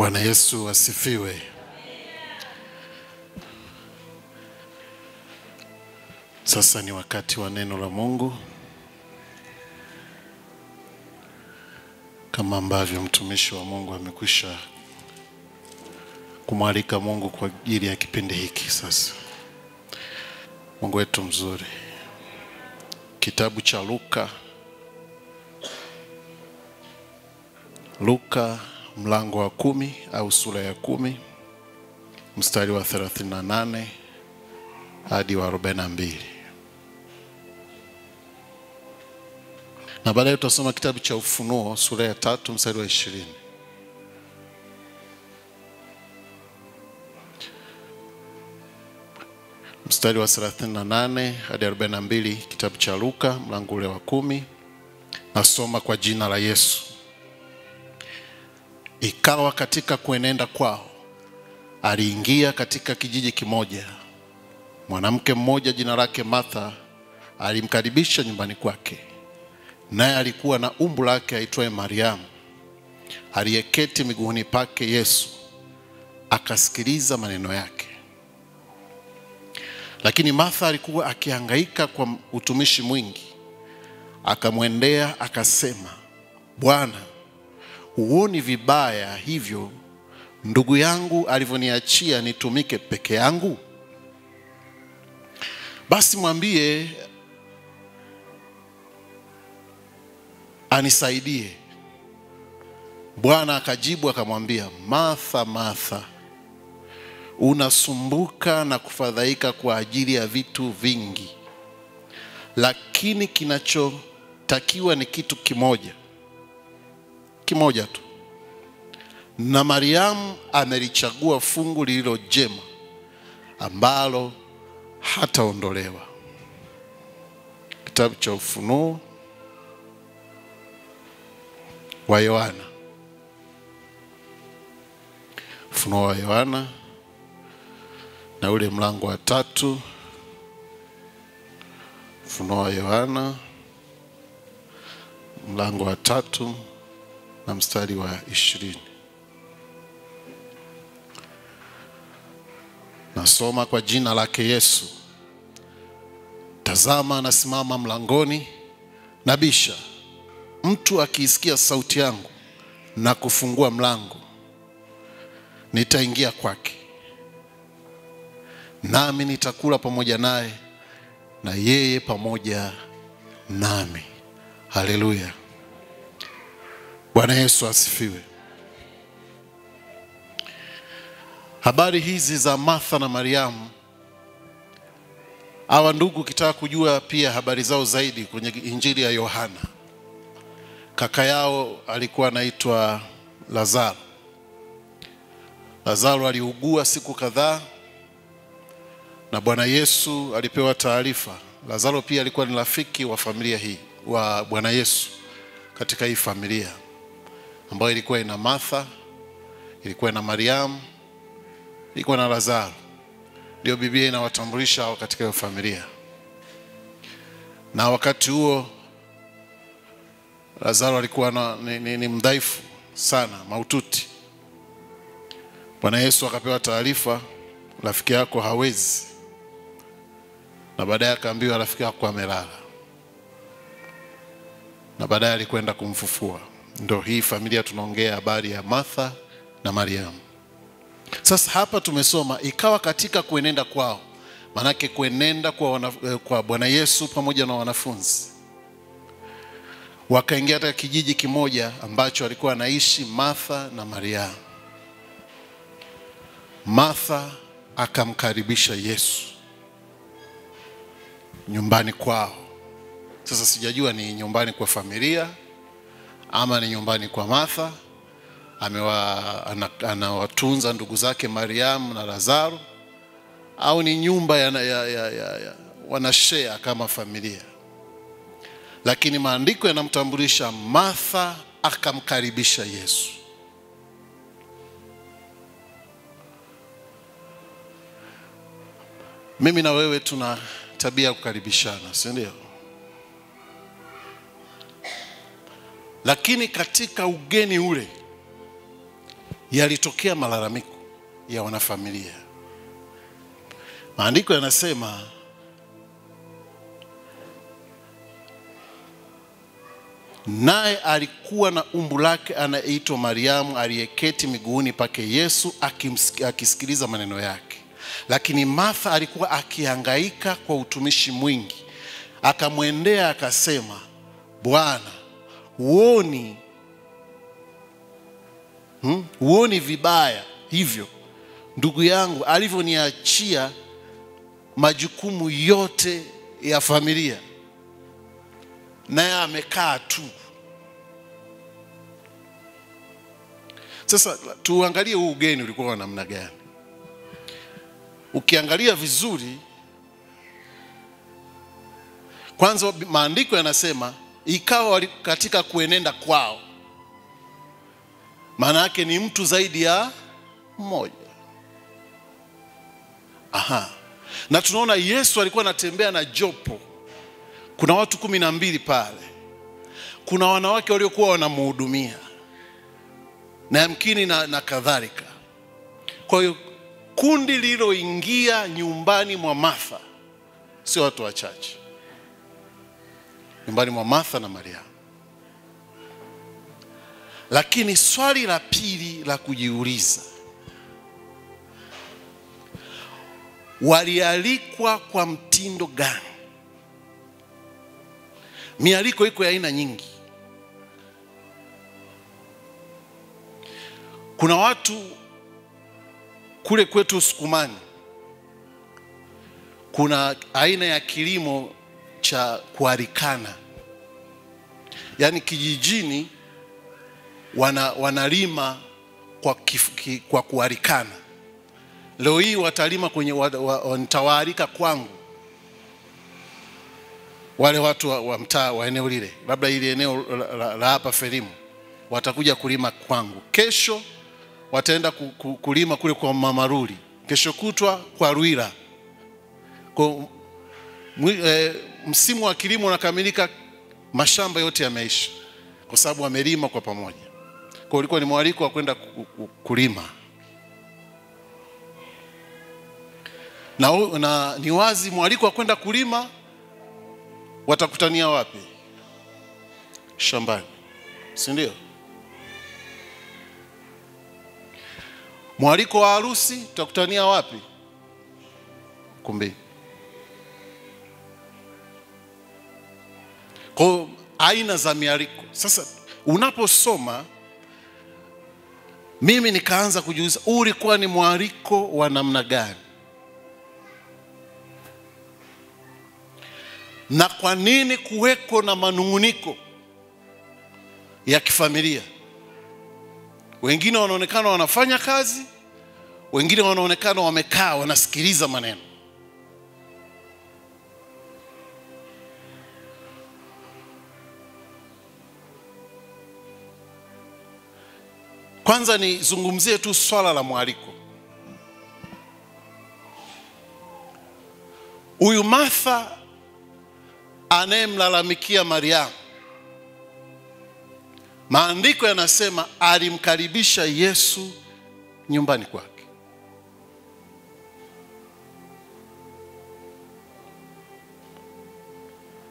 Bwana Yesu asifiwe. Sasa ni wakati wa neno la Mungu. Kama ambavyo mtumishi wa Mungu amekwisha kumwalika Mungu kwa ajili ya kipindi hiki sasa. Mungu wetu mzuri. Kitabu cha Luka mlango wa 10 au sura ya 10 mstari wa 38 hadi wa 42. Na baadaye tutasoma kitabu cha Ufunuo sura ya 3 mstari wa 20. Mstari wa 38 hadi 42 kitabu cha Luka mlango ule wa 10. Nasoma kwa jina la Yesu. Ikawa katika kuenenda kwao, aliingia katika kijiji kimoja. Mwanamke mmoja jina lake Martha alimkaribisha nyumbani kwake. Naye alikuwa na umbu lake aitwaye Mariamu, aliyeketi miguuni pake Yesu, akasikiliza maneno yake. Lakini Martha alikuwa akihangaika kwa utumishi mwingi. Akamwendea akasema, Bwana, huoni vibaya hivyo ndugu yangu alivyoniachia nitumike peke yangu? Basi mwambie anisaidie. Bwana akajibu akamwambia, Martha, Martha, unasumbuka na kufadhaika kwa ajili ya vitu vingi, lakini kinachotakiwa ni kitu kimoja tu. Na Mariamu amelichagua fungu lililo jema, ambalo hataondolewa. Kitabu cha Ufunuo wa Yohana. Ufunuo wa Yohana na ule mlango wa 3. Ufunuo wa Yohana mlango wa 3 na mstari wa 20. Nasoma kwa jina lake Yesu. Tazama, nasimama mlangoni nabisha. Mtu akiisikia sauti yangu na kufungua mlango, nitaingia kwake, nami nitakula pamoja naye na yeye pamoja nami. Haleluya. Bwana Yesu asifiwe. Habari hizi za Martha na Mariamu, hawa ndugu kitaka kujua pia habari zao zaidi kwenye Injili ya Yohana. Kaka yao alikuwa anaitwa Lazaro. Lazaro aliugua siku kadhaa, na Bwana Yesu alipewa taarifa. Lazaro pia alikuwa ni rafiki wa familia hii, wa Bwana Yesu katika hii familia ambayo ilikuwa ina Martha, ilikuwa ina Mariamu, ilikuwa na Lazaro. Ndio Biblia inawatambulisha hao katika hiyo familia. Na wakati huo Lazaro alikuwa ni mdhaifu sana, mahututi. Bwana Yesu akapewa taarifa, rafiki yako hawezi. Na baadaye akaambiwa rafiki yako amelala. Na baadaye alikwenda kumfufua. Ndio hii familia tunaongea habari ya Martha na Mariamu. Sasa hapa tumesoma ikawa katika kuenenda kwao. Manake kuenenda kwa Bwana Yesu pamoja na wanafunzi. Wakaingia katika kijiji kimoja ambacho alikuwa anaishi Martha na Mariamu. Martha akamkaribisha Yesu nyumbani kwao. Sasa sijajua ni nyumbani kwa familia ama ni nyumbani kwa Martha. Anawatunza ndugu zake Mariamu na Lazaro, au ni nyumba wanashare kama familia. Lakini maandiko yanamtambulisha Martha akamkaribisha Yesu. Mimi na wewe tuna tabia kukaribishana, si ndio? Lakini katika ugeni ule yalitokea malalamiko ya wanafamilia. Maandiko yanasema naye alikuwa na umbu lake anaitwa Mariamu, aliyeketi miguuni pake Yesu akisikiliza maneno yake. Lakini Martha alikuwa akihangaika kwa utumishi mwingi. Akamwendea akasema, Bwana, huoni vibaya hivyo ndugu yangu alivyoniachia majukumu yote ya familia, naye amekaa tu? Sasa tuangalie huu ugeni ulikuwa wa namna gani. Ukiangalia vizuri, kwanza maandiko yanasema ikawa katika kuenenda kwao. Maana yake ni mtu zaidi ya mmoja. Na tunaona Yesu alikuwa anatembea na jopo. Kuna watu 12 pale. Kuna wanawake waliokuwa wanamhudumia na yamkini na kadhalika. Kwa hiyo kundi lililoingia nyumbani mwa Martha sio watu wachache. Nyumbani mwa Martha na Maria. Lakini swali la pili la kujiuliza, walialikwa kwa mtindo gani? Mialiko iko ya aina nyingi. Kuna watu kule kwetu Sukumani, kuna aina ya kilimo cha kualikana. Yaani kijijini wanalima kwa kualikana. Leo hii watalima kwenye nitawaalika kwangu wale watu wa mtaa wa eneo lile, labda ile eneo la hapa Ferimu, watakuja kulima kwangu. Kesho wataenda kulima kule kwa Mamaruli, kesho kutwa kwa Ruira. Kwa msimu wa kilimo unakamilika, mashamba yote yameisha kwa sababu wamelima kwa pamoja. Kwa ulikuwa ni mwaliko wa kwenda kulima. Na ni wazi mwaliko wa kwenda kulima, watakutania wapi? Shambani, si ndio? Mwaliko wa harusi tutakutania wapi? Kumbi. Kwa aina za mialiko. Sasa unaposoma, mimi nikaanza kujiuliza, ulikuwa ni mwaliko wa namna gani? Na kwa nini kuweko na manunguniko ya kifamilia? Wengine wanaonekana wanafanya kazi, wengine wanaonekana wamekaa wanasikiliza maneno. Kwanza nizungumzie tu swala la mwaliko. Huyu Martha anayemlalamikia Mariamu, maandiko yanasema alimkaribisha Yesu nyumbani kwake.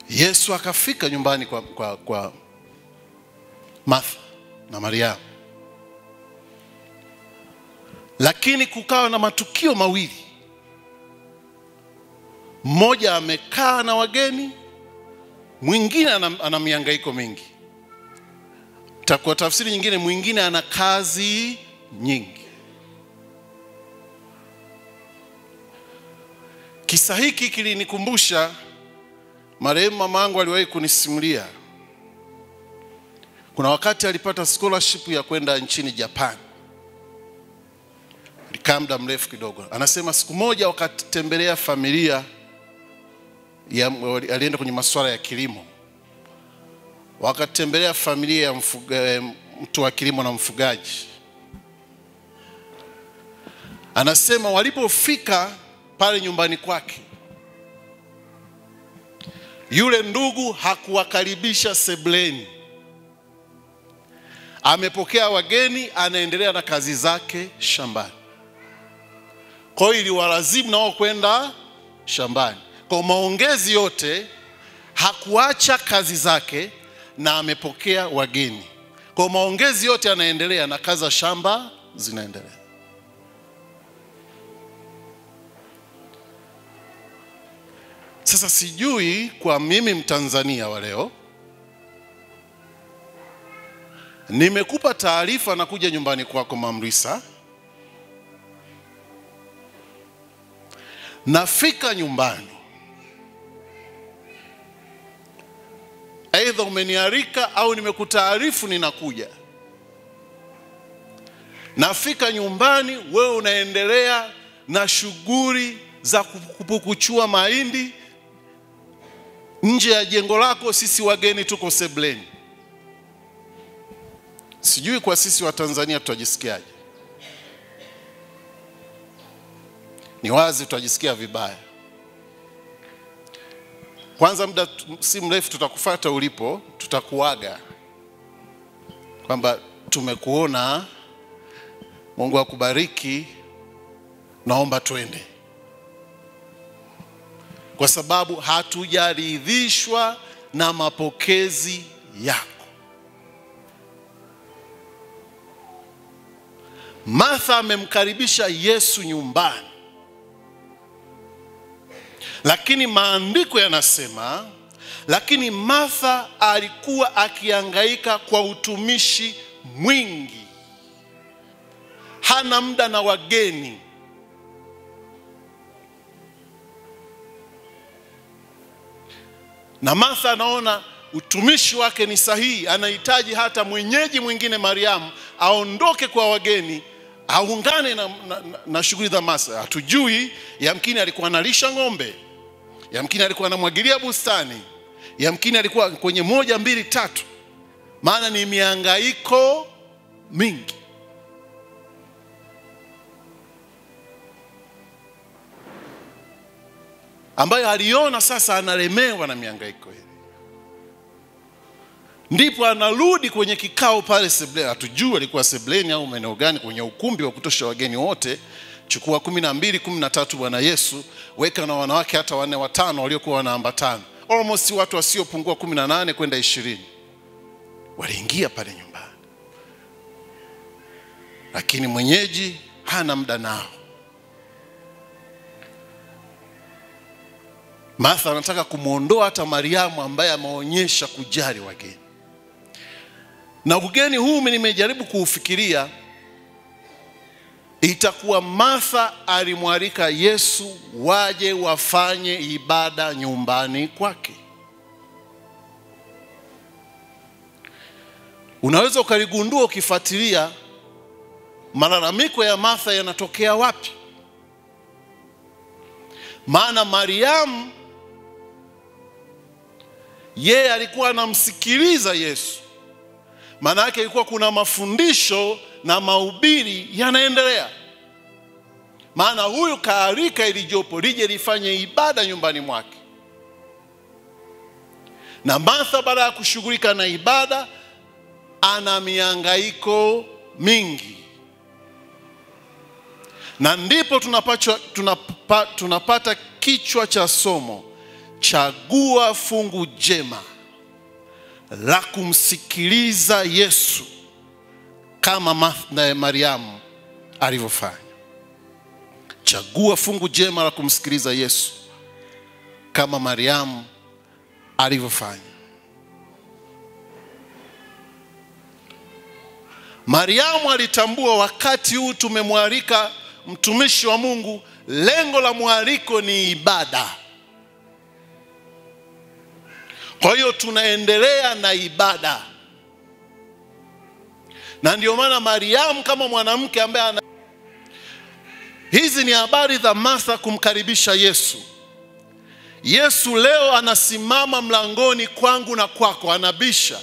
Yesu akafika nyumbani kwa Martha na Mariamu. Lakini kukawa na matukio mawili. Mmoja amekaa na wageni, mwingine ana mihangaiko mingi. Kwa tafsiri nyingine, mwingine ana kazi nyingi. Kisa hiki kilinikumbusha marehemu mamangu aliwahi kunisimulia. Kuna wakati alipata scholarship ya kwenda nchini Japan. Alikaa muda mrefu kidogo. Anasema siku moja wakatembelea familia alienda kwenye masuala ya kilimo. Wakatembelea familia ya mtu wa kilimo na mfugaji. Anasema walipofika pale nyumbani kwake, yule ndugu hakuwakaribisha sebuleni. amepokea wageni, anaendelea na kazi zake shambani. Kwa hiyo iliwalazimu nao kwenda shambani. Kwa maongezi yote hakuacha kazi zake na amepokea wageni. Kwa maongezi yote anaendelea na kazi za shamba zinaendelea. Sasa sijui kwa mimi Mtanzania wa leo, nimekupa taarifa na kuja nyumbani kwako Mamrisa. Nafika nyumbani, aidha umenialika au nimekutaarifu ninakuja. Nafika nyumbani, wewe unaendelea na shughuli za kupukuchua mahindi nje ya jengo lako, sisi wageni tuko sebleni. Sijui kwa sisi wa Tanzania tutajisikiaje. Ni wazi tutajisikia vibaya. Kwanza muda si mrefu tutakufuata ulipo, tutakuaga kwamba tumekuona, Mungu akubariki, naomba twende. Kwa sababu hatujaridhishwa na mapokezi yako. Martha amemkaribisha Yesu nyumbani, lakini maandiko yanasema, lakini Martha alikuwa akihangaika kwa utumishi mwingi, hana muda na wageni. Na Martha anaona utumishi wake ni sahihi, anahitaji hata mwenyeji mwingine Mariamu aondoke kwa wageni, aungane na shughuli za Martha. Hatujui, yamkini alikuwa analisha ng'ombe, yamkini alikuwa anamwagilia bustani, yamkini alikuwa kwenye 1, 2, 3. Maana ni mihangaiko mingi. Ambayo aliona sasa analemewa na mihangaiko hii. Ndipo anarudi kwenye kikao pale sebleni. Hatujui alikuwa sebleni au maeneo gani, kwenye ukumbi wa kutosha wageni wote. Chukua 12, 13 Bwana Yesu, weka na wanawake hata 4, 5 waliokuwa wanaambatana. Almost watu wasiopungua 18 kwenda 20. Waliingia pale nyumbani. Lakini mwenyeji hana muda nao. Martha anataka kumuondoa hata Mariamu ambaye ameonyesha kujali wageni. Na ugeni huu nimejaribu kuufikiria, itakuwa Martha alimwalika Yesu waje wafanye ibada nyumbani kwake. Unaweza ukaligundua ukifuatilia malalamiko ya Martha yanatokea wapi. Maana Mariamu yeye alikuwa anamsikiliza Yesu. Maana yake ilikuwa kuna mafundisho na mahubiri yanaendelea. Maana huyu kaalika ili jopo lije lifanye ibada nyumbani mwake. Na Martha baada ya kushughulika na ibada ana mihangaiko mingi. Na ndipo tunapata kichwa cha somo, chagua fungu jema la kumsikiliza Yesu kama Martha na Mariamu alivyofanya. Chagua fungu jema la kumsikiliza Yesu kama Mariamu alivyofanya. Mariamu alitambua wakati huu tumemwalika mtumishi wa Mungu, lengo la mwaliko ni ibada. Kwa hiyo tunaendelea na ibada. Na ndio maana Mariamu kama mwanamke ambaye hizi ni habari za Martha kumkaribisha Yesu. Yesu leo anasimama mlangoni kwangu na kwako, anabisha.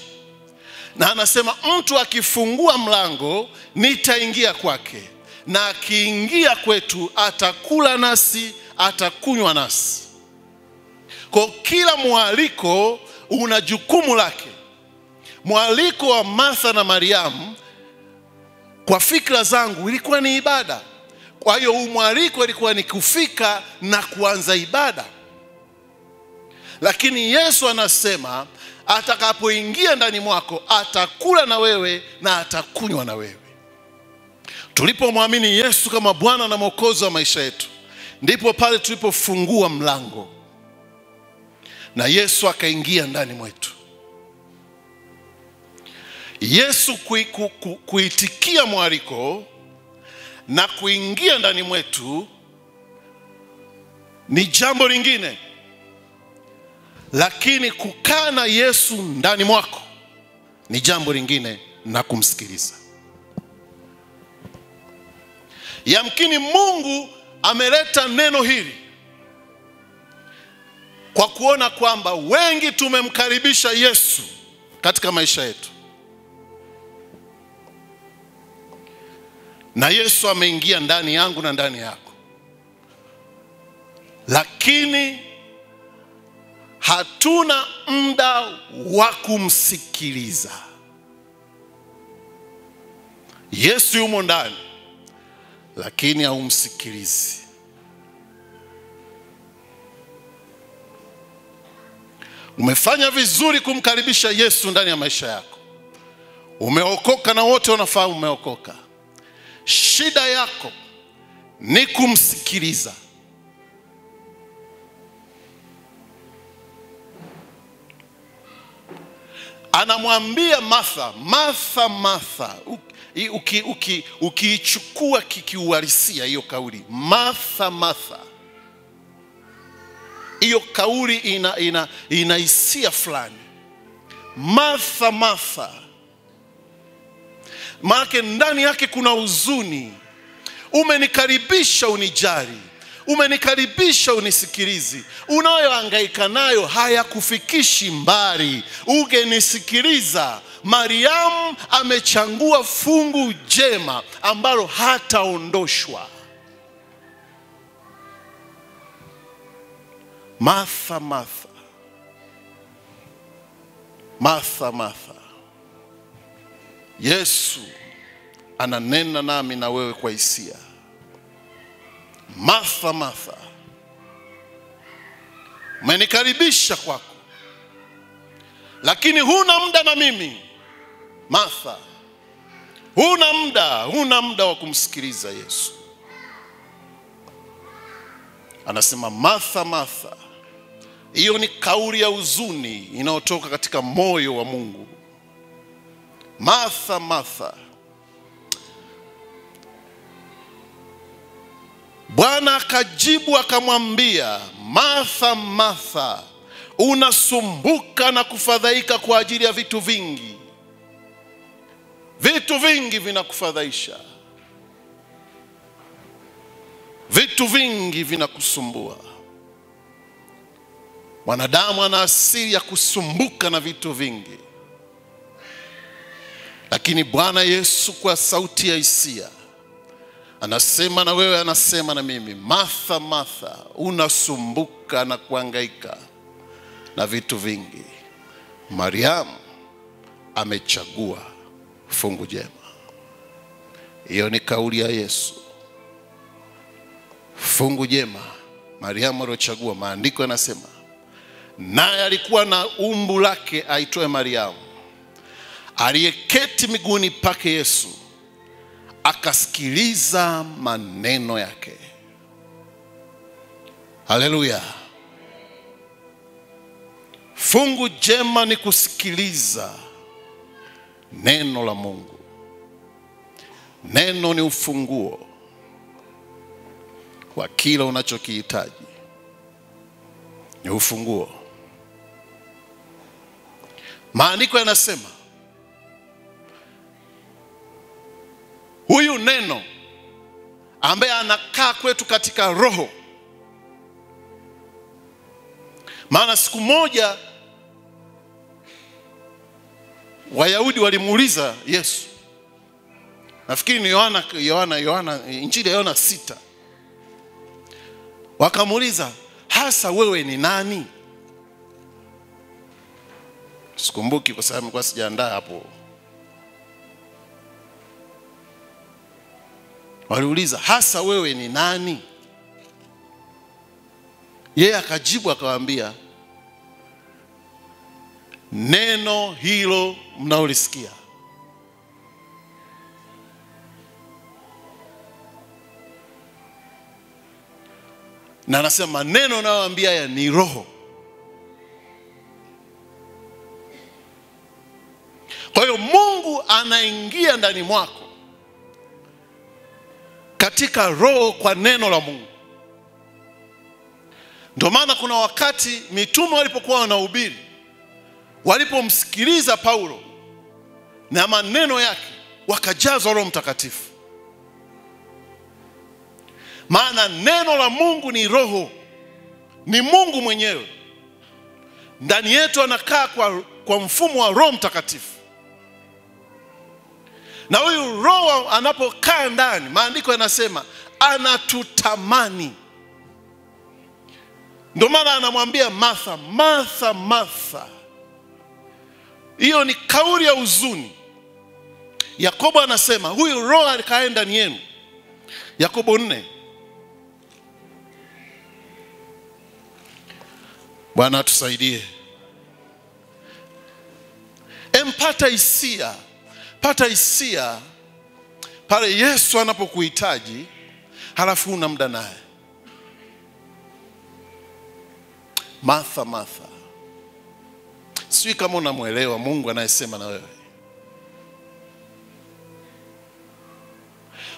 Na anasema mtu akifungua mlango nitaingia kwake, na akiingia kwetu atakula nasi, atakunywa nasi. Kwa kila mwaliko una jukumu lake. mwaliko wa Martha na Mariamu kwa fikra zangu ilikuwa ni ibada. Kwa hiyo mwaliko ilikuwa ni kufika na kuanza ibada. Lakini Yesu anasema atakapoingia ndani mwako atakula na wewe na atakunywa na wewe. Tulipomwamini Yesu kama Bwana na Mwokozi wa maisha yetu, ndipo pale tulipofungua mlango na Yesu akaingia ndani mwetu. Yesu kuitikia mwaliko na kuingia ndani mwetu ni jambo lingine, lakini kukaa na Yesu ndani mwako ni jambo lingine, na kumsikiliza. Yamkini Mungu ameleta neno hili kwa kuona kwamba wengi tumemkaribisha Yesu katika maisha yetu, na Yesu ameingia ndani yangu na ndani yako, lakini hatuna muda wa kumsikiliza. Yesu yumo ndani, lakini haumsikilizi. Umefanya vizuri kumkaribisha Yesu ndani ya maisha yako. Umeokoka na wote wanafahamu umeokoka. Shida yako ni kumsikiliza. Anamwambia Martha, Martha, Martha. Ukiichukua kikiuhalisia hiyo kauli, Martha, Martha, hiyo kauli ina hisia fulani. Martha, Martha, maana ndani yake kuna huzuni. Umenikaribisha unijali, umenikaribisha unisikilizi. Unayohangaika nayo hayakufikishi mbali, ungenisikiliza. Mariamu amechagua fungu jema ambalo hataondoshwa. Martha, Martha, Martha, Martha. Yesu ananena nami na wewe kwa hisia. Martha, Martha, umenikaribisha kwako, lakini huna muda na mimi. Martha, huna muda wa kumsikiliza Yesu. Anasema Martha, Martha. Hiyo ni kauli ya huzuni inayotoka katika moyo wa Mungu. Martha, Martha. Bwana akajibu akamwambia, Martha, Martha, unasumbuka na kufadhaika kwa ajili ya vitu vingi. Vitu vingi vinakufadhaisha. Vitu vingi vinakusumbua. Mwanadamu ana asili ya kusumbuka na vitu vingi. Lakini Bwana Yesu kwa sauti ya hisia anasema na wewe, anasema na mimi, Martha, Martha, unasumbuka na kuhangaika na vitu vingi. Mariamu amechagua fungu jema. Hiyo ni kauli ya Yesu. Fungu jema Mariamu alichagua. Maandiko yanasema naye alikuwa na umbu lake aitwaye Mariamu, aliyeketi miguuni pake Yesu, akasikiliza maneno yake. Haleluya. Fungu jema ni kusikiliza neno la Mungu. Neno ni ufunguo wa kila unachokihitaji. Ni ufunguo. Maandiko yanasema huyu neno ambaye anakaa kwetu katika roho. Maana siku moja Wayahudi walimuuliza Yesu, nafikiri ni Yohana, Injili ya Yohana 6. Wakamuuliza, hasa wewe ni nani? Sikumbuki kwa sababu nilikuwa sijaandaa hapo. Waliuliza, hasa wewe ni nani? Yeye akajibu akawaambia, neno hilo mnaolisikia. Na anasema maneno nayowaambia haya ni roho. Kwa hiyo Mungu anaingia ndani mwako katika roho kwa neno la Mungu. Ndio maana kuna wakati mitume walipokuwa wanahubiri, walipomsikiliza Paulo na maneno yake, wakajazwa Roho Mtakatifu. Maana neno la Mungu ni roho, ni Mungu mwenyewe. Ndani yetu anakaa kwa mfumo wa Roho Mtakatifu. Na huyu roho anapokaa ndani, maandiko yanasema anatutamani. Ndio maana anamwambia Martha, Martha, Martha. Hiyo ni kauli ya huzuni. Yakobo anasema huyu roho alikaa ndani yenu. Yakobo 4. Bwana atusaidie. Pata hisia. Pata hisia pale Yesu anapokuhitaji halafu una muda naye. Martha, Martha. Sijui kama unamuelewa Mungu anayesema na wewe.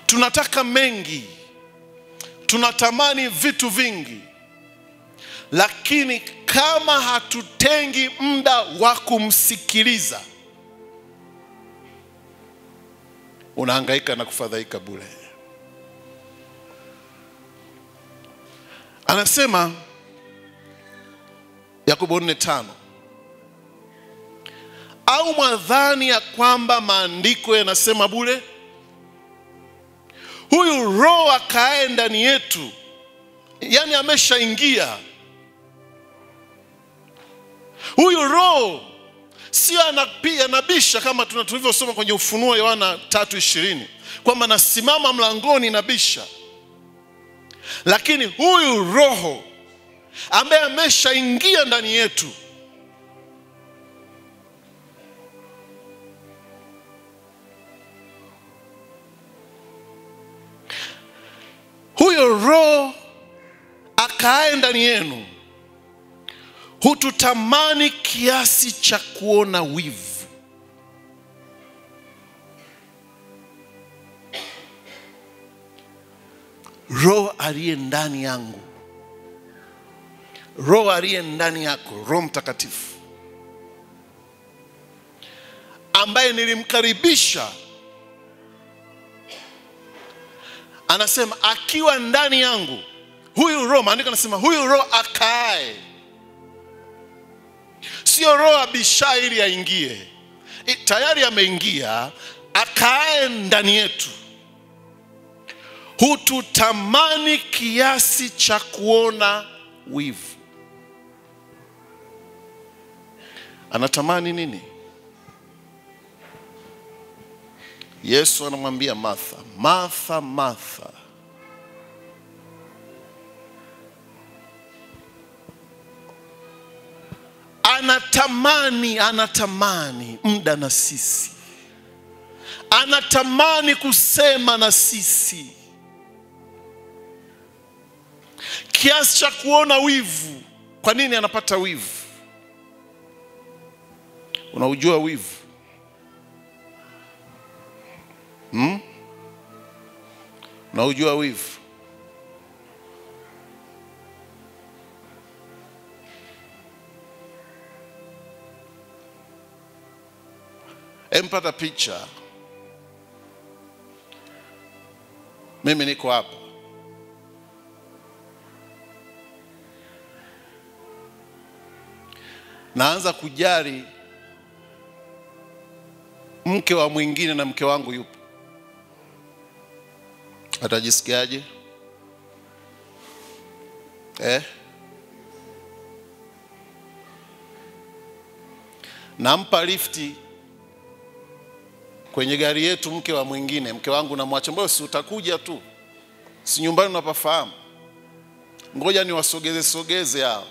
Tunataka mengi. Tunatamani vitu vingi. Lakini kama hatutengi muda wa kumsikiliza, unahangaika na kufadhaika bure. Anasema Yakobo 4:5, au mwadhani ya kwamba maandiko yanasema bure? Huyu roho akae ndani yetu, yani ameshaingia. Huyu roho sio anabisha kama tulivyosoma kwenye Ufunuo Yohana 3:20 kwamba nasimama mlangoni nabisha. Lakini huyu roho ambaye ameshaingia ndani yetu, huyo roho akae ndani yenu, hututamani kiasi cha kuona wivu. Roho aliye ndani yangu, roho aliye ndani yako, Roho Mtakatifu ambaye nilimkaribisha, anasema akiwa ndani yangu, huyu roho, maandiko anasema huyu roho akae. Sio roho abisha ili aingie. Tayari ameingia, akae ndani yetu. Hututamani kiasi cha kuona wivu. Anatamani nini? Yesu anamwambia Martha, Martha, Martha. Anatamani muda na sisi. Anatamani kusema na sisi. Kiasi cha kuona wivu. Kwa nini anapata wivu? Unaujua wivu? Unaujua wivu? Empata picha. Mimi niko hapa. Naanza kujali mke wa mwingine na mke wangu yupo. Atajisikiaje? nampa lifti kwenye gari yetu mke wa mwingine, mke wangu namwacha, mbona si utakuja tu, si nyumbani unapafahamu, ngoja ni sogeze hao.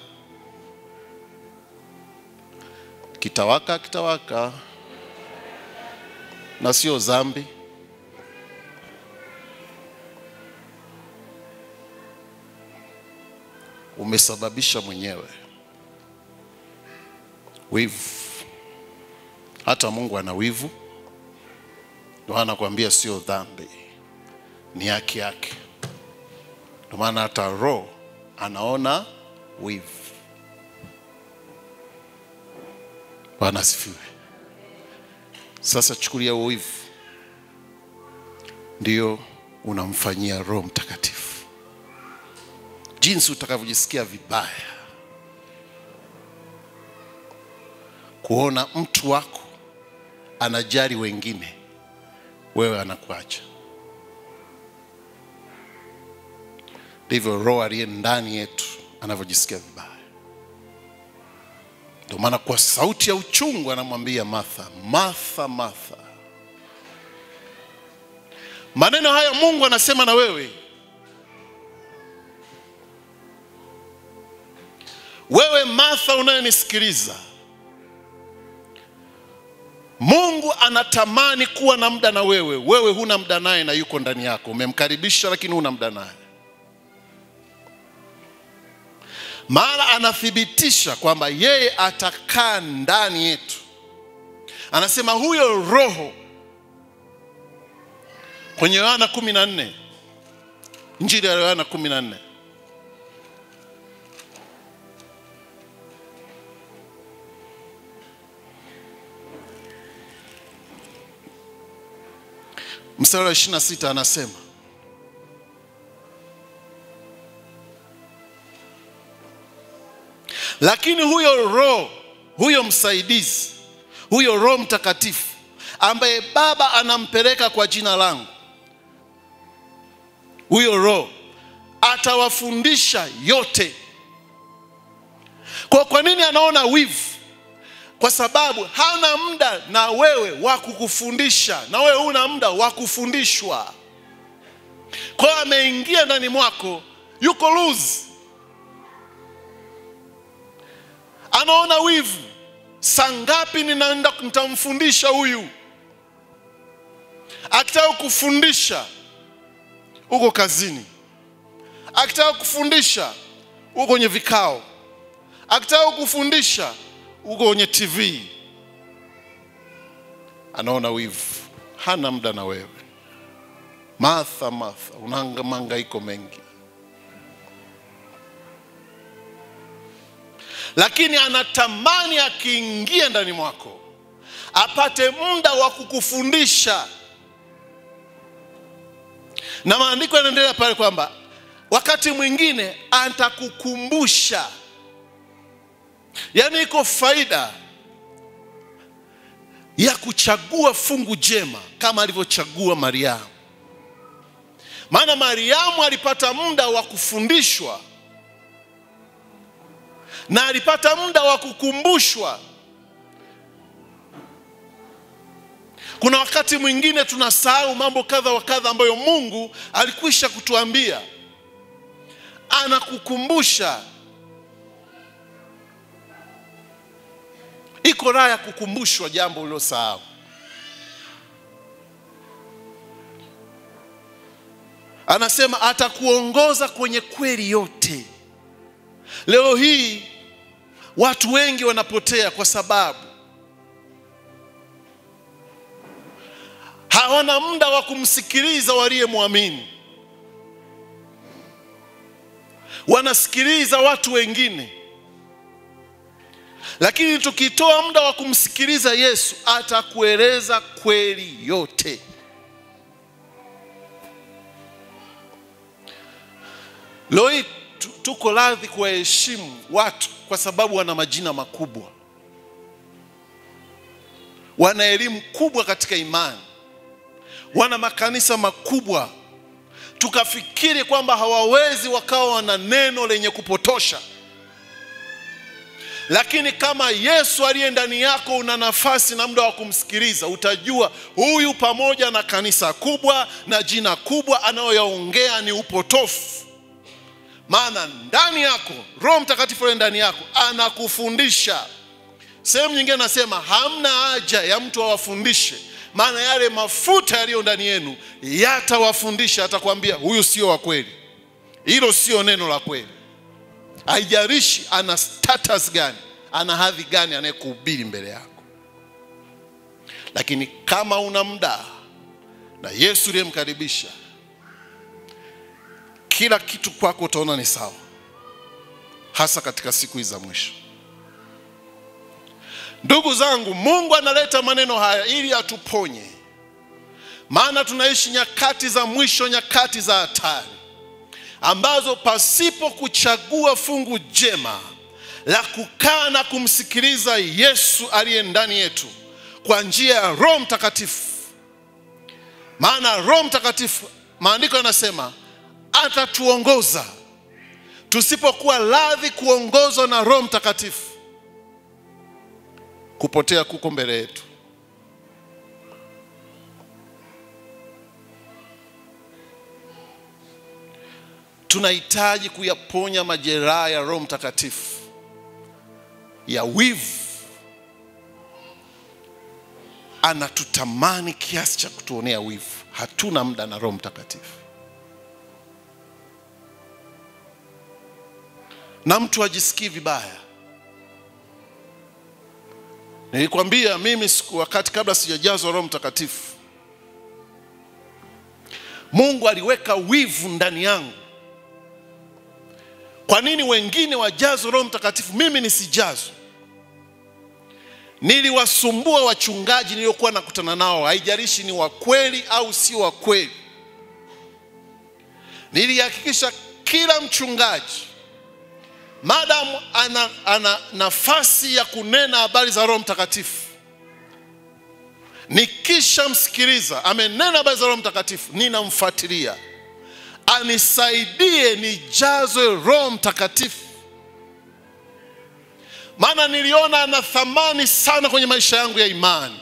Kitawaka na sio dhambi. Umesababisha mwenyewe. Wivu. Hata Mungu ana wivu. Ndio anakuambia sio dhambi, ni haki yake. Ndio maana hata Roho anaona wivu. Bwana asifiwe. Sasa chukulia wivu ndio unamfanyia Roho Mtakatifu. Jinsi utakavyojisikia vibaya kuona mtu wako anajali wengine, wewe anakuacha. Ndivyo Roho aliye ndani yetu anavyojisikia vibaya. Ndio maana kwa sauti ya uchungu anamwambia Martha, Martha, Martha. Maneno haya Mungu anasema na wewe. Wewe Martha unayenisikiliza, Mungu anatamani kuwa na muda na wewe. Wewe huna muda naye na yuko ndani yako. Umemkaribisha lakini huna muda naye. Maana anathibitisha kwamba yeye atakaa ndani yetu. Anasema huyo Roho kwenye Yohana 14, Injili ya Yohana 14, mstari wa 26 anasema, lakini huyo Roho, huyo msaidizi, huyo Roho Mtakatifu ambaye Baba anampeleka kwa jina langu, huyo Roho atawafundisha yote. Kwa nini anaona wivu? Kwa sababu hana muda na wewe wa kukufundisha, na wewe huna muda wa kufundishwa. Kwa ameingia ndani mwako, yuko loose. Anaona wivu. Saa ngapi ninaenda nitamfundisha huyu? Akitaka kufundisha uko kazini, akitaka kufundisha uko kwenye vikao, akitaka kufundisha uko kwenye TV. Anaona wivu, hana muda na wewe. Martha, Martha, una mahangaiko mengi. Lakini anatamani akiingia ndani mwako apate muda wa kukufundisha. Na maandiko yanaendelea pale kwamba wakati mwingine atakukumbusha. Yaani iko faida ya kuchagua fungu jema kama alivyochagua Mariamu. Maana Mariamu alipata muda wa kufundishwa na alipata muda wa kukumbushwa. Kuna wakati mwingine tunasahau mambo kadha wa kadha ambayo Mungu alikwisha kutuambia. Anakukumbusha. Iko raha ya kukumbushwa jambo ulilosahau. Anasema atakuongoza kwenye kweli yote. Leo hii watu wengi wanapotea kwa sababu hawana muda wa kumsikiliza waliyemwamini. Wanasikiliza watu wengine. Lakini tukitoa muda wa kumsikiliza Yesu, atakueleza kweli yote. Leo tuko radhi kuwaheshimu watu kwa sababu wana majina makubwa, wana elimu kubwa katika imani, wana makanisa makubwa. Tukafikiri kwamba hawawezi wakawa wana neno lenye kupotosha. Lakini kama Yesu aliye ndani yako una nafasi na muda wa kumsikiliza, utajua huyu pamoja na kanisa kubwa na jina kubwa anayoyaongea ni upotofu. Maana ndani yako Roho Mtakatifu aliye ndani yako anakufundisha. Sehemu nyingine nasema hamna haja ya mtu awafundishe, maana yale mafuta yaliyo ndani yenu yatawafundisha. Atakwambia huyu sio wa kweli, hilo sio neno la kweli. Haijalishi ana status gani, ana hadhi gani anayekuhubiri mbele yako. Lakini kama una muda na Yesu aliyemkaribisha, kila kitu kwako utaona ni sawa, hasa katika siku hizi za mwisho. Ndugu zangu, Mungu analeta maneno haya ili atuponye. Maana tunaishi nyakati za mwisho, nyakati za hatari, ambazo pasipo kuchagua fungu jema la kukaa na kumsikiliza Yesu aliye ndani yetu kwa njia ya Roho Mtakatifu. Maana Roho Mtakatifu, maandiko yanasema, atatuongoza. Tusipokuwa radhi kuongozwa na Roho Mtakatifu, kupotea kuko mbele yetu. Tunahitaji kuyaponya majeraha ya Roho Mtakatifu ya wivu. Anatutamani kiasi cha kutuonea wivu. Hatuna muda na Roho Mtakatifu. Na mtu ajisikii vibaya. Nilikwambia mimi wakati kabla sijajazwa Roho Mtakatifu, Mungu aliweka wivu ndani yangu. Kwa nini wengine wajazwe Roho Mtakatifu, mimi nisijazwe? Niliwasumbua wachungaji niliokuwa nakutana nao, haijalishi ni wa kweli au si wa kweli. Nilihakikisha kila mchungaji, madamu ana nafasi ya kunena habari za Roho Mtakatifu, nikisha msikiliza amenena habari za Roho Mtakatifu, ninamfuatilia anisaidie nijazwe Roho Mtakatifu. Maana niliona ana thamani sana kwenye maisha yangu ya imani.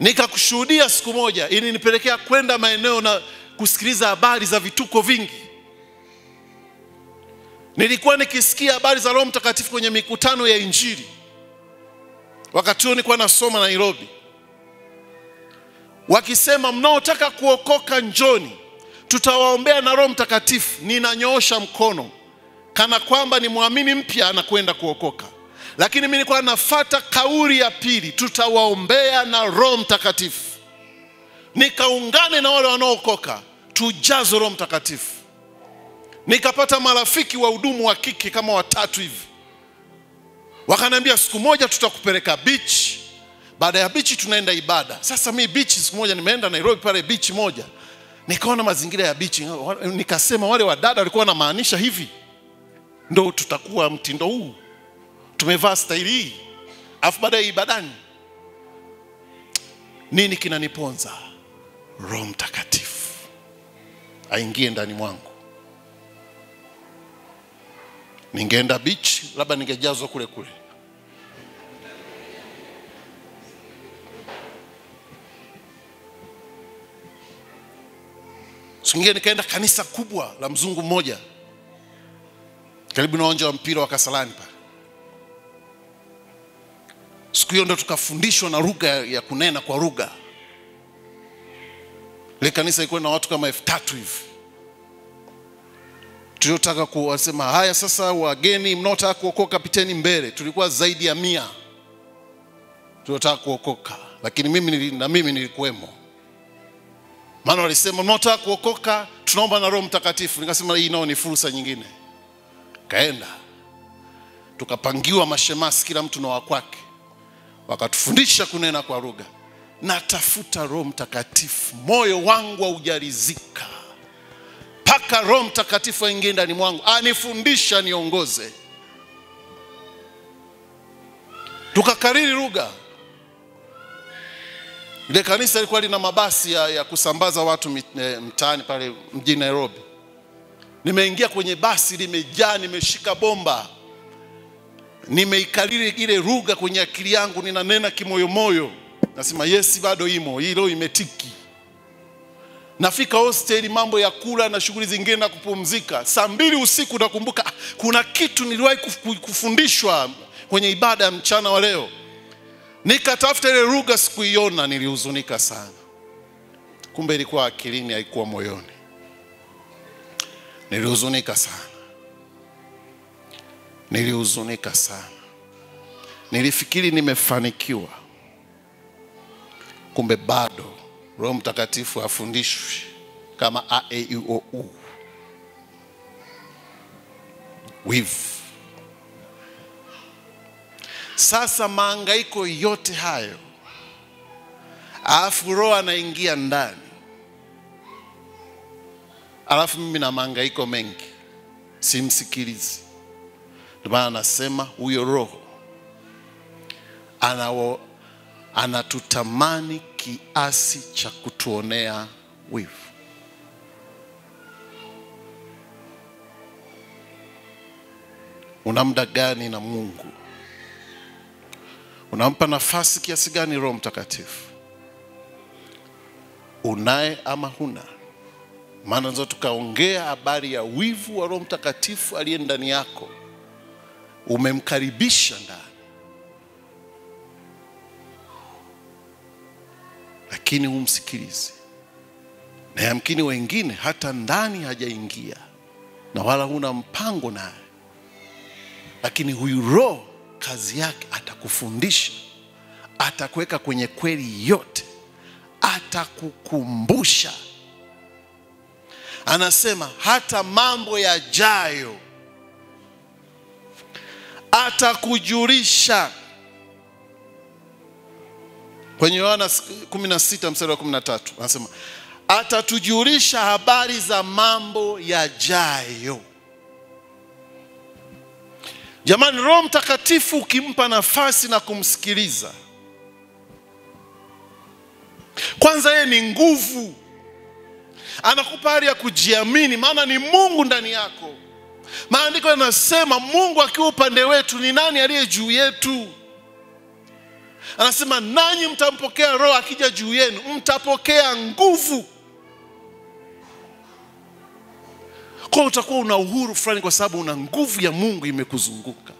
Nikakushuhudia siku moja, ili nipelekea kwenda maeneo na kusikiliza habari za vituko vingi. Nilikuwa nikisikia habari za Roho Mtakatifu kwenye mikutano ya Injili. Wakati huo nilikuwa nasoma Nairobi. Wakisema mnaotaka kuokoka njoni, tutawaombea na Roho Mtakatifu. Ninanyoosha mkono kana kwamba ni muamini mpya anakwenda kuokoka. Lakini mimi nilikuwa nafuata kauli ya pili, tutawaombea na Roho Mtakatifu. Nikaungane na wale wanaookoka, tujazwe Roho Mtakatifu. Nikapata marafiki wa hudumu wa kike kama 3 hivi. Wakaniambia siku moja tutakupeleka beach. Baada ya beach tunaenda ibada. Sasa mimi beach siku moja nimeenda Nairobi pale beach moja. Nikaona mazingira ya beach. Nikasema wale wadada walikuwa wanamaanisha hivi. Ndio tutakuwa mtindo huu. Tumevaa style hii. Afu baada ya ibadani, nini kinaniponza? Roho Mtakatifu aingie ndani mwangu. Ningeenda beach, labda ningejazwa kule kule. Singine nikaenda kanisa kubwa la mzungu mmoja karibu na uwanja wa mpira wa Kasarani pale. Siku hiyo ndo tukafundishwa na lugha ya kunena kwa lugha. Ile kanisa ilikuwa na watu kama 3,000 hivi. Tuliotaka kuwasema haya sasa wageni mnaotaka kuokoka piteni mbele. Tulikuwa zaidi ya 100 tuliotaka kuokoka, lakini mimi nilikuwemo. Maana walisema mnaotaka kuokoka tunaomba na Roho Mtakatifu. Nikasema hii nao ni fursa nyingine. Kaenda tukapangiwa mashemasi kila mtu na wakwake. Wakatufundisha kunena kwa lugha. Natafuta Roho Mtakatifu, moyo wangu haujaridhika mpaka Roho Mtakatifu aingie ndani mwangu, anifundisha, niongoze. Tukakariri lugha. Ile kanisa ilikuwa lina mabasi ya kusambaza watu mtaani pale mjini Nairobi. Nimeingia kwenye basi limejaa, nimeshika bomba, nimeikariri ile lugha kwenye akili yangu, ninanena kimoyomoyo, nasema yes, bado imo, hilo imetiki. Nafika hostel, mambo ya kula na shughuli zingine na kupumzika. Saa 2 usiku nakumbuka kuna kitu niliwahi kufundishwa kwenye ibada ya mchana wa leo. Nikatafuta ile lugha, sikuiona, nilihuzunika sana. Kumbe ilikuwa akilini, haikuwa moyoni. Nilihuzunika sana. Nilihuzunika sana. Nilifikiri nimefanikiwa. Kumbe bado Roho Mtakatifu afundishwe kama a e i o u. Wivu. Sasa mahangaiko yote hayo, alafu Roho anaingia ndani, alafu mimi na mahangaiko mengi, simsikilizi. Ndio maana anasema huyo Roho anatutamani kiasi cha kutuonea wivu. Una muda gani na Mungu? Unampa nafasi kiasi gani Roho Mtakatifu? Unaye ama huna? Maana nzo tukaongea habari ya wivu wa Roho Mtakatifu aliye ndani yako. Umemkaribisha ndani, lakini humsikilizi. Na yamkini wengine hata ndani hajaingia na wala huna mpango naye, lakini huyu Roho kazi yake atakufundisha, atakuweka kwenye kweli yote, atakukumbusha. Anasema hata mambo yajayo atakujulisha. Kwenye Yohana 16 mstari wa 13 anasema atatujulisha habari za mambo yajayo. Jamani, Roho Mtakatifu ukimpa nafasi na kumsikiliza, kwanza yeye ni nguvu. Anakupa hali ya kujiamini, maana ni Mungu ndani yako. Maandiko yanasema Mungu akiwa upande wetu, ni nani aliye juu yetu? Anasema nanyi mtampokea Roho akija juu yenu, mtapokea nguvu. Kwa utakuwa una uhuru fulani kwa sababu una nguvu ya Mungu imekuzunguka.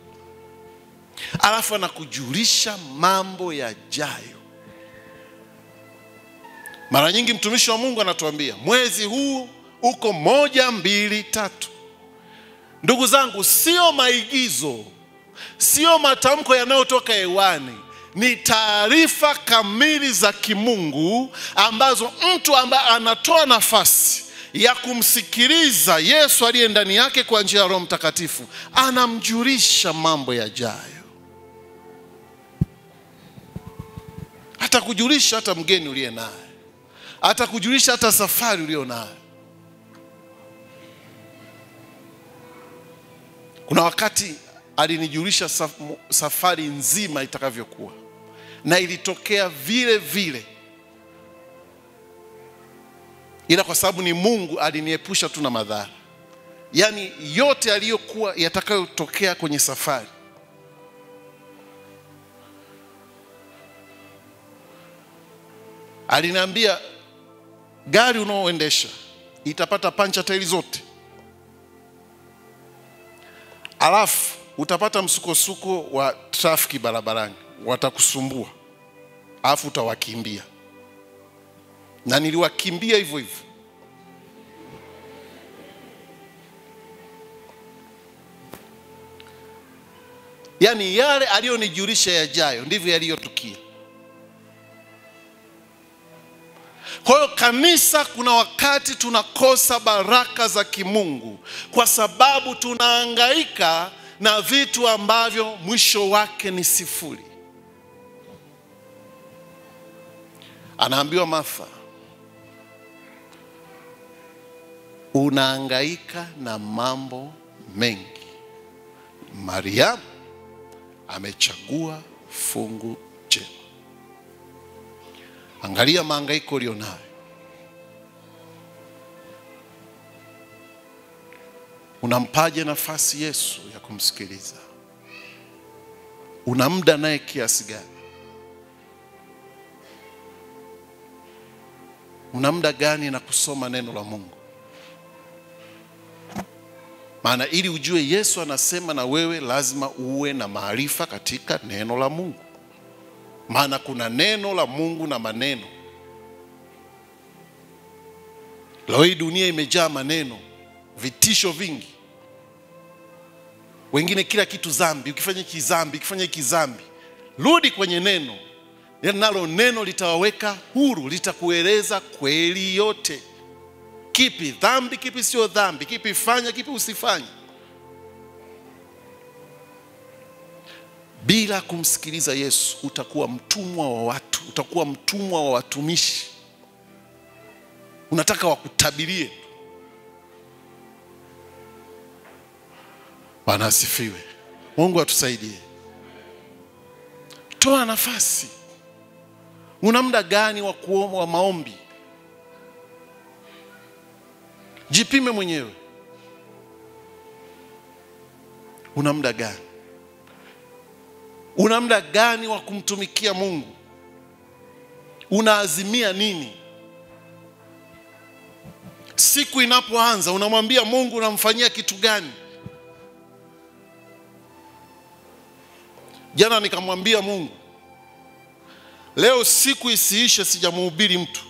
Alafu anakujulisha mambo yajayo. Mara nyingi mtumishi wa Mungu anatuambia mwezi huu uko 1, 2, 3. Ndugu zangu, sio maigizo, sio matamko yanayotoka hewani, ni taarifa kamili za kimungu ambazo mtu ambaye anatoa nafasi ya kumsikiliza Yesu aliye ndani yake kwa njia ya Roho Mtakatifu anamjulisha mambo yajayo. Atakujulisha hata mgeni uliye naye, atakujulisha hata safari uliyo nayo. Kuna wakati alinijulisha safari nzima itakavyokuwa, na ilitokea vile vile, ila kwa sababu ni Mungu aliniepusha tu na madhara. Yani yote aliyokuwa yatakayotokea kwenye safari, aliniambia gari unaoendesha itapata pancha tairi zote, alafu utapata msukosuko wa trafiki barabarani, watakusumbua, alafu utawakimbia. Na niliwakimbia hivyo hivyo. Yani yale aliyonijulisha yajayo ndivyo yaliyotukia. Kwa hiyo kanisa, kuna wakati tunakosa baraka za kimungu kwa sababu tunahangaika na vitu ambavyo mwisho wake ni sifuri. Anaambiwa Martha, unahangaika na mambo mengi. Mariamu amechagua fungu jema. Angalia mahangaiko ulionayo. Unampaje nafasi Yesu ya kumsikiliza? Una muda naye kiasi gani? Una muda gani na kusoma neno la Mungu? Maana ili ujue Yesu anasema na wewe lazima uwe na maarifa katika neno la Mungu. Maana kuna neno la Mungu na maneno. Leo hii dunia imejaa maneno, vitisho vingi. Wengine kila kitu dhambi, ukifanya kizambi, ukifanya kizambi. Rudi kwenye neno. Nalo neno litawaweka huru, litakueleza kweli yote. Kipi dhambi, kipi sio dhambi, kipi fanya, kipi usifanye. Bila kumsikiliza Yesu utakuwa mtumwa wa watu, utakuwa mtumwa wa watumishi. Unataka wakutabirie. Bwana asifiwe. Mungu atusaidie. Toa nafasi. Una muda gani wa kuomba, wa maombi? Jipime mwenyewe. Una muda gani? Una muda gani wa kumtumikia Mungu? Unaazimia nini? Siku inapoanza unamwambia Mungu unamfanyia kitu gani? Jana nikamwambia Mungu, leo siku isiishe sijamhubiri mtu.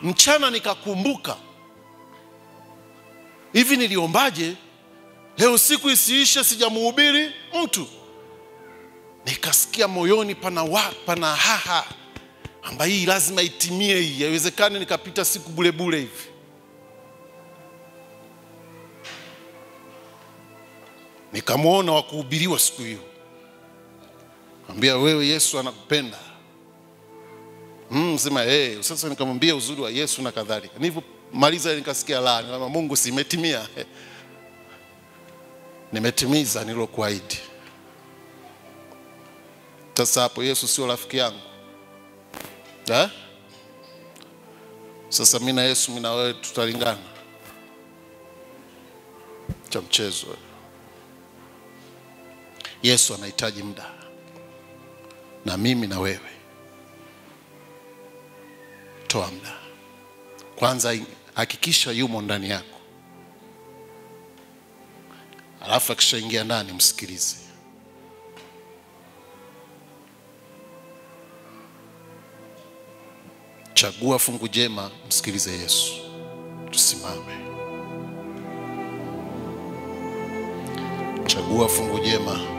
Mchana nikakumbuka, hivi niliombaje? Leo siku isiishe sijamhubiri mtu. Nikasikia moyoni pana haha, ambayo hii lazima itimie hii. Haiwezekani nikapita siku bure bure hivi. Nikamwona wa kuhubiriwa siku hiyo. Ambia wewe Yesu anakupenda. Sema sasa nikamwambia uzuri wa Yesu na kadhalika. Nilipomaliza nikasikia la, nikamwambia Mungu si imetimia. Nimetimiza nilokuahidi. Sasa hapo Yesu sio rafiki yangu. Sasa mimi na Yesu, mimi na wewe tutalingana? Cha mchezo. Yesu anahitaji muda. Na mimi na wewe. Toa muda. Kwanza hakikisha yumo ndani yako. Alafu akishaingia ndani msikilize. Chagua fungu jema, msikilize Yesu. Tusimame. Chagua fungu jema.